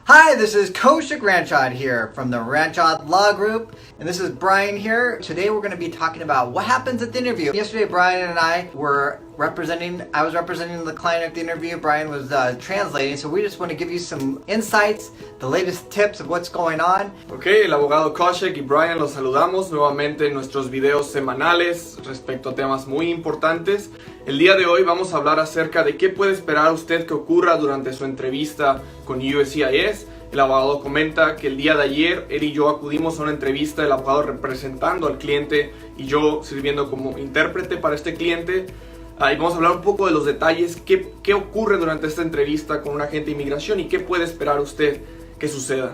Hi, this is Kaushik Ranchod here from the Ranchod Law Group, and this is Brian here. Today we're going to be talking about what happens at the interview. Yesterday Brian and I were I was representing the client at the interview, Brian was translating, so we just want to give you some insights, the latest tips of what's going on. Ok, el abogado Kaushik y Brian los saludamos nuevamente en nuestros videos semanales respecto a temas muy importantes. El día de hoy vamos a hablar acerca de qué puede esperar usted que ocurra durante su entrevista con USCIS. El abogado comenta que el día de ayer él y yo acudimos a una entrevista, el abogado representando al cliente y yo sirviendo como intérprete para este cliente. Y vamos a hablar un poco de los detalles, qué ocurre durante esta entrevista con un agente de inmigración y qué puede esperar usted que suceda.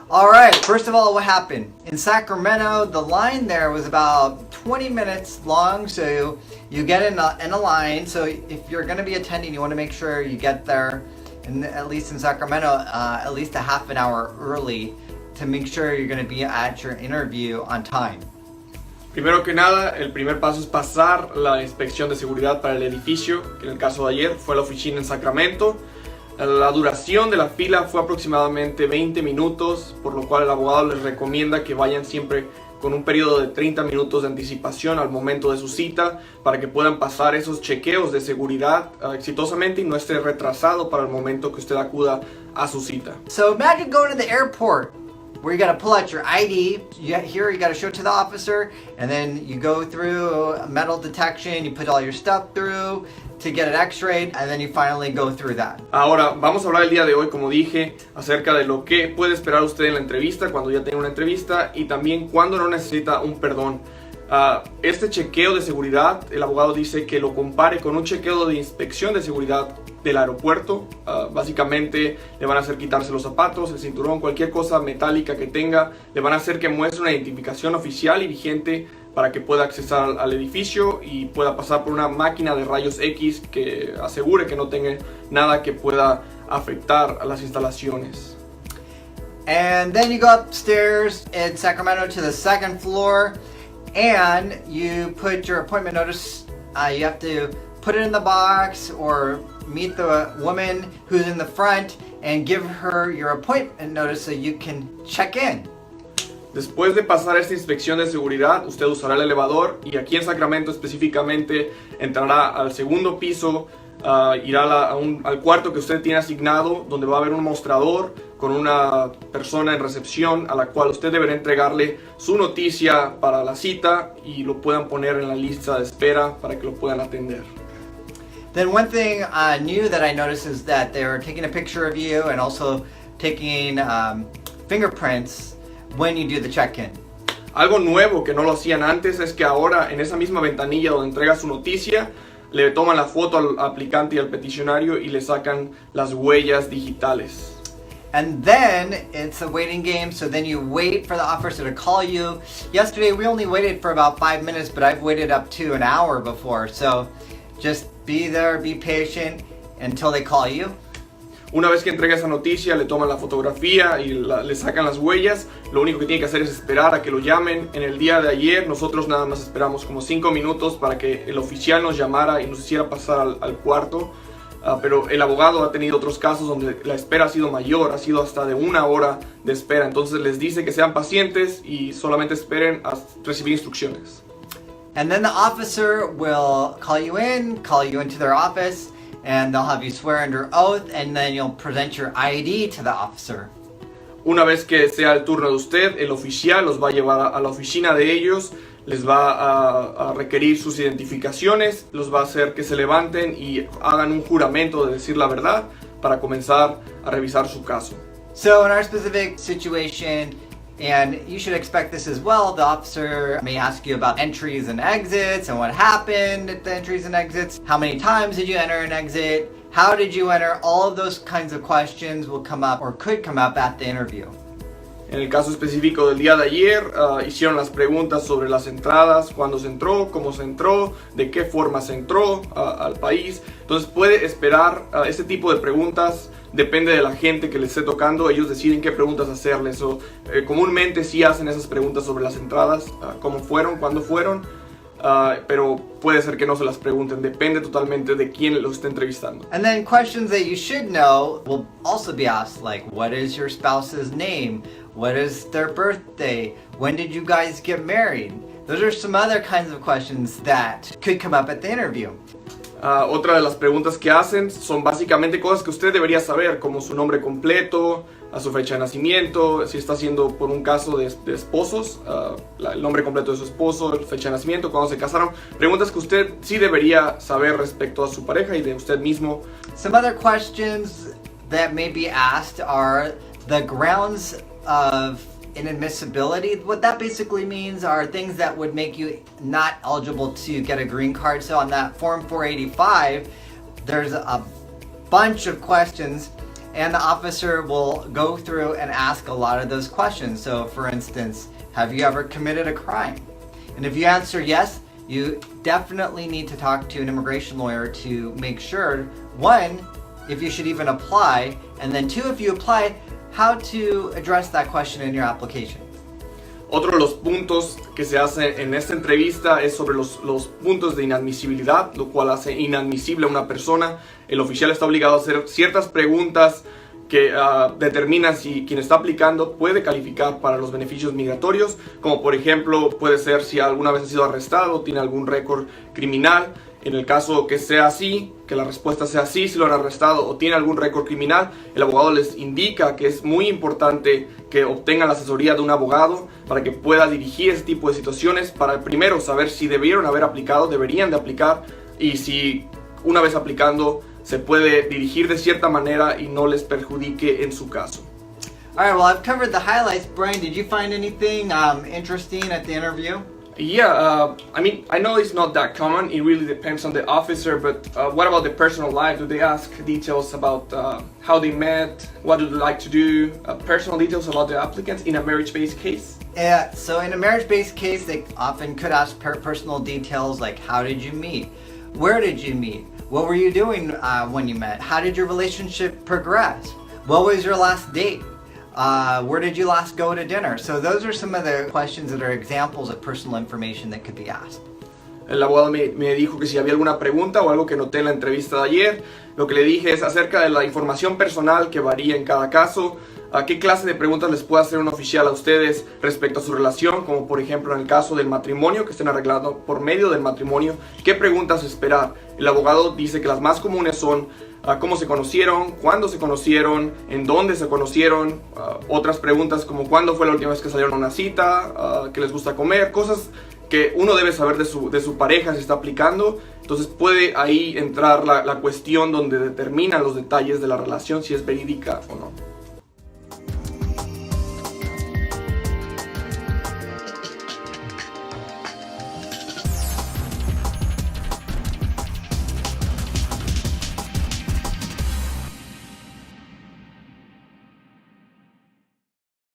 Alright, first of all, what happened? In Sacramento, the line there was about 20 minutes long, so you get in a line. So if you're going to be attending, you want to make sure you get there, at least in Sacramento, at least a half an hour early to make sure you're going to be at your interview on time. Primero que nada, el primer paso es pasar la inspección de seguridad para el edificio, que en el caso de ayer fue la oficina en Sacramento. La duración de la fila fue aproximadamente 20 minutos, por lo cual el abogado les recomienda que vayan siempre con un periodo de 30 minutos de anticipación al momento de su cita para que puedan pasar esos chequeos de seguridad exitosamente y no esté retrasado para el momento que usted acuda a su cita. So imagine going to the airport where you got to pull out your ID. Here you got to show it to the officer, and then you go through metal detection, you put all your stuff through to get it x-rayed, and then you finally go through that. Ahora vamos a hablar el día de hoy, como dije, acerca de lo que puede esperar usted en la entrevista, cuando ya tenga una entrevista, y también cuando no necesita un perdón. Este chequeo de seguridad, el abogado dice que lo compare con un chequeo de inspección de seguridad del aeropuerto. Básicamente le van a hacer quitarse los zapatos, el cinturón, cualquier cosa metálica que tenga, le van a hacer que muestre una identificación oficial y vigente para que pueda accesar al edificio y pueda pasar por una máquina de rayos X que asegure que no tenga nada que pueda afectar a las instalaciones. And then you go upstairs in Sacramento to the second floor, and you put your appointment notice. You have to put it in the box or meet the woman who's in the front and give her your appointment notice so you can check in. Después de pasar esta inspección de seguridad, usted usará el elevador y aquí en Sacramento específicamente entrará al segundo piso, irá al cuarto que usted tiene asignado, donde va a haber un mostrador con una persona en recepción a la cual usted deberá entregarle su noticia para la cita y lo puedan poner en la lista de espera para que lo puedan atender. Then one thing new that I noticed is that they were taking a picture of you and also taking fingerprints when you do the check-in. Algo nuevo que no lo hacían antes es que ahora en esa misma ventanilla donde entrega su noticia le toman la foto al aplicante y al peticionario y le sacan las huellas digitales. And then it's a waiting game, so then you wait for the officer to call you. Yesterday we only waited for about 5 minutes, but I've waited up to an hour before, so just be there, be patient until they call you. Una vez que entrega esa noticia, le toman la fotografía y le sacan las huellas. Lo único que tiene que hacer es esperar a que lo llamen. En el día de ayer nosotros nada más esperamos como 5 minutos para que el oficial nos llamara y nos hiciera pasar al cuarto. Pero el abogado ha tenido otros casos donde la espera ha sido mayor, ha sido hasta de 1 hora de espera. Entonces les dice que sean pacientes y solamente esperen a recibir instrucciones. And then the officer will call you into their office, and they'll have you swear under oath, and then you'll present your ID to the officer. Una vez que sea el turno de usted, el oficial los va a llevar a la oficina de ellos, les va a requerir sus identificaciones, los va a hacer que se levanten y hagan un juramento de decir la verdad para comenzar a revisar su caso. So in our specific situation, and you should expect this as well, the officer may ask you about entries and exits and what happened at the entries and exits. How many times did you enter and exit? How did you enter? All of those kinds of questions will come up or could come up at the interview. En el caso específico del día de ayer, hicieron las preguntas sobre las entradas, cuándo se entró, cómo se entró, de qué forma se entró al país. Entonces puede esperar este tipo de preguntas, depende de la gente que les esté tocando, ellos deciden qué preguntas hacerles. Comúnmente sí hacen esas preguntas sobre las entradas, cómo fueron, cuándo fueron. pero puede ser que no se las pregunten, depende totalmente de quién los esté entrevistando. And then questions that you should know will also be asked, like, what is your spouse's name? What is their birthday? When did you guys get married? Those are some other kinds of questions that could come up at the interview. Otra de las preguntas que hacen son básicamente cosas que usted debería saber, como su nombre completo, a su fecha de nacimiento, si está haciendo por un caso de esposos, el nombre completo de su esposo, fecha de nacimiento, cuándo se casaron. Preguntas que usted sí debería saber respecto a su pareja y de usted mismo. Some other questions that may be asked are the grounds of inadmissibility. What that basically means are things that would make you not eligible to get a green card. So on that Form 485, there's a bunch of questions, and the officer will go through and ask a lot of those questions. So for instance, have you ever committed a crime? And if you answer yes, you definitely need to talk to an immigration lawyer to make sure, one, if you should even apply, and then two, if you apply, how to address that question in your application. Otro de los puntos que se hace en esta entrevista es sobre los puntos de inadmisibilidad, lo cual hace inadmisible a una persona. El oficial está obligado a hacer ciertas preguntas que determinan si quien está aplicando puede calificar para los beneficios migratorios, como por ejemplo puede ser si alguna vez ha sido arrestado, tiene algún récord criminal. En el caso que sea así, que la respuesta sea sí, si lo han arrestado o tiene algún récord criminal, el abogado les indica que es muy importante que obtengan la asesoría de un abogado para que pueda dirigir ese tipo de situaciones, para primero saber si debieron haber aplicado, deberían de aplicar, y si una vez aplicando se puede dirigir de cierta manera y no les perjudique en su caso. All right, well, I've covered the highlights. Brian, did you find anything interesting at the interview? Yeah, I mean, I know it's not that common. It really depends on the officer, but what about the personal life? Do they ask details about how they met, what do they like to do, personal details about the applicants in a marriage-based case? Yeah, so in a marriage-based case, they often could ask personal details like, how did you meet? Where did you meet? What were you doing when you met? How did your relationship progress? What was your last date? Where did you last go to dinner? So those are some of the questions that are examples of personal information that could be asked. El abogado me dijo que si había alguna pregunta o algo que noté en la entrevista de ayer. Lo que le dije es acerca de la información personal que varía en cada caso. ¿Qué clase de preguntas les puede hacer un oficial a ustedes respecto a su relación? Como por ejemplo en el caso del matrimonio, que estén arreglando por medio del matrimonio. ¿Qué preguntas esperar? El abogado dice que las más comunes son cómo se conocieron, cuándo se conocieron, en dónde se conocieron. Otras preguntas como cuándo fue la última vez que salieron a una cita, qué les gusta comer, cosas que uno debe saber de su pareja si está aplicando. Entonces puede ahí entrar la cuestión donde determinan los detalles de la relación, si es verídica o no.